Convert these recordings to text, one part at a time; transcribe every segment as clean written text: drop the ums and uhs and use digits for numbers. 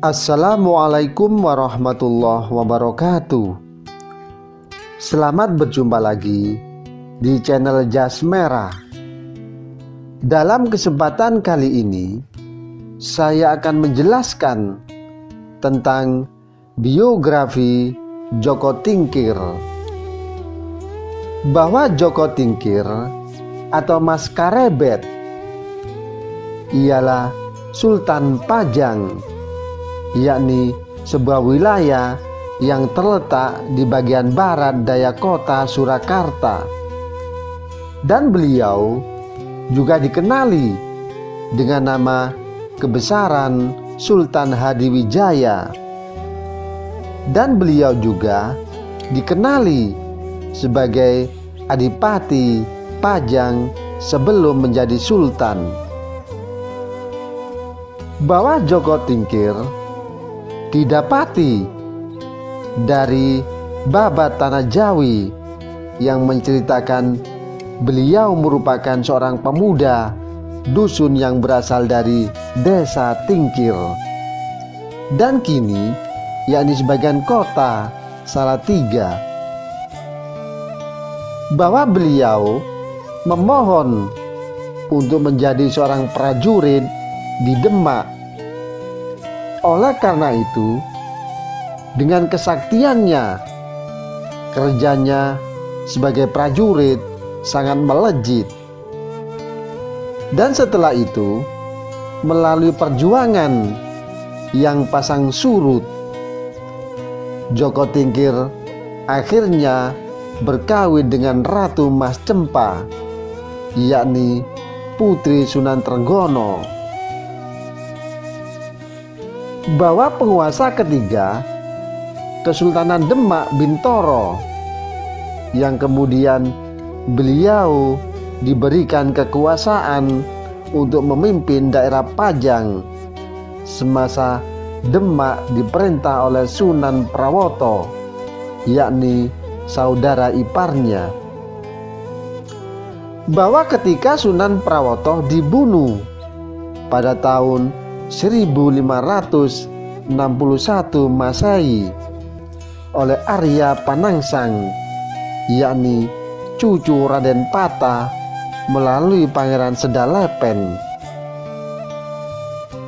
Assalamualaikum warahmatullahi wabarakatuh. Selamat berjumpa lagi di channel Jas Merah. Dalam kesempatan kali ini, saya akan menjelaskan tentang biografi Joko Tingkir. Bahwa Joko Tingkir atau Mas Karebet ialah Sultan Pajang, yakni sebuah wilayah yang terletak di bagian barat daya kota Surakarta. Dan beliau juga dikenali dengan nama kebesaran Sultan Hadiwijaya. Dan beliau juga dikenali sebagai Adipati Pajang sebelum menjadi sultan. Bahwa Joko Tingkir didapati dari Babat Tanah Jawi yang menceritakan beliau merupakan seorang pemuda dusun yang berasal dari desa Tingkir, dan kini yakni sebagian kota Salatiga. Bahwa beliau memohon untuk menjadi seorang prajurit di Demak. Oleh karena itu, dengan kesaktiannya, kerjanya sebagai prajurit sangat melejit. Dan setelah itu, melalui perjuangan yang pasang surut, Joko Tingkir akhirnya berkawin dengan Ratu Mas Cempa, yakni Putri Sunan Trenggono. Bahwa penguasa ketiga Kesultanan Demak Bintoro, yang kemudian beliau diberikan kekuasaan untuk memimpin daerah Pajang semasa Demak diperintah oleh Sunan Prawoto, yakni saudara iparnya. Bahwa ketika Sunan Prawoto dibunuh pada tahun 1561 Masehi oleh Arya Panangsang, yakni cucu Raden Patah melalui Pangeran Sedalepen,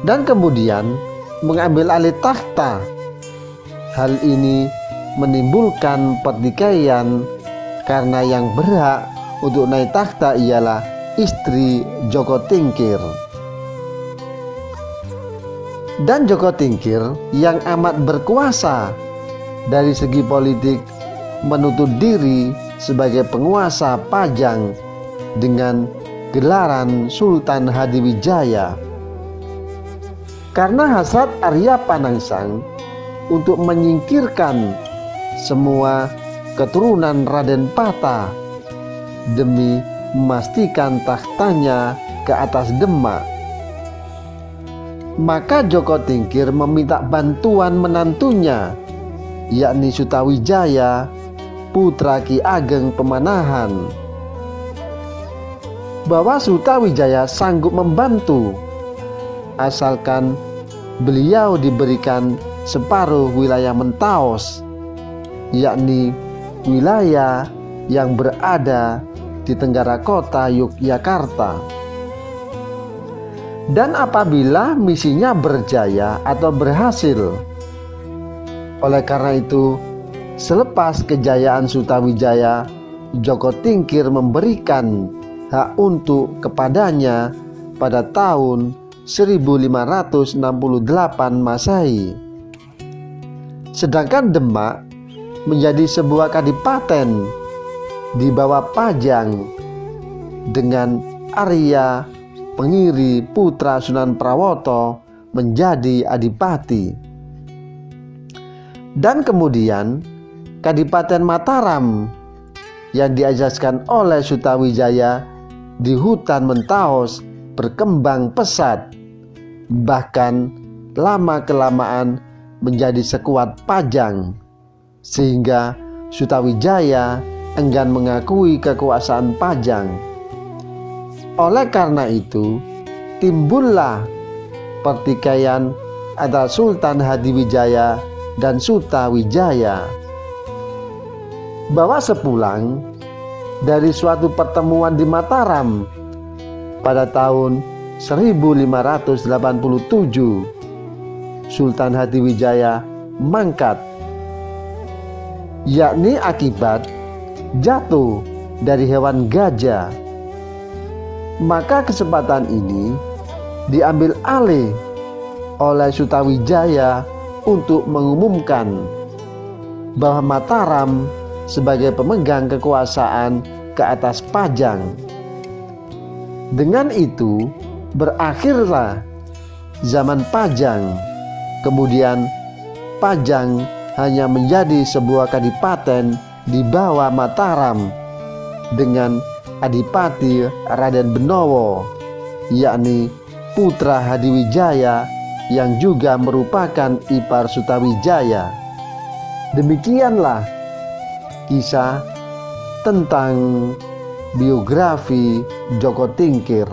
dan kemudian mengambil alih takhta. Hal ini menimbulkan pertikaian karena yang berhak untuk naik takhta ialah istri Joko Tingkir. Dan Joko Tingkir yang amat berkuasa dari segi politik menuntut diri sebagai penguasa Pajang dengan gelaran Sultan Hadiwijaya. Karena hasrat Arya Panangsang untuk menyingkirkan semua keturunan Raden Patah demi memastikan takhtanya ke atas Demak, maka Joko Tingkir meminta bantuan menantunya, yakni Sutawijaya, putra Ki Ageng Pemanahan. Bahwa Sutawijaya sanggup membantu asalkan beliau diberikan separuh wilayah Mentaos, yakni wilayah yang berada di tenggara kota Yogyakarta. Dan apabila misinya berjaya atau berhasil, oleh karena itu, selepas kejayaan Sutawijaya, Joko Tingkir memberikan hak untuk kepadanya pada tahun 1568 Masehi. Sedangkan Demak menjadi sebuah kadipaten di bawah Pajang dengan Arya Pengiri putra Sunan Prawoto menjadi adipati. Dan kemudian Kadipaten Mataram yang diajaskan oleh Sutawijaya di hutan Mentaos berkembang pesat, bahkan lama-kelamaan menjadi sekuat Pajang, sehingga Sutawijaya enggan mengakui kekuasaan Pajang. Oleh karena itu, timbullah pertikaian antara Sultan Hadiwijaya dan Sutawijaya. Bahwa sepulang dari suatu pertemuan di Mataram pada tahun 1587, Sultan Hadiwijaya mangkat, yakni akibat jatuh dari hewan gajah. Maka kesempatan ini diambil alih oleh Sutawijaya untuk mengumumkan bahwa Mataram sebagai pemegang kekuasaan ke atas Pajang. Dengan itu berakhirlah zaman Pajang. Kemudian Pajang hanya menjadi sebuah kadipaten di bawah Mataram dengan Adipati Raden Benowo, yakni putra Hadiwijaya yang juga merupakan ipar Sutawijaya. Demikianlah kisah tentang biografi Joko Tingkir.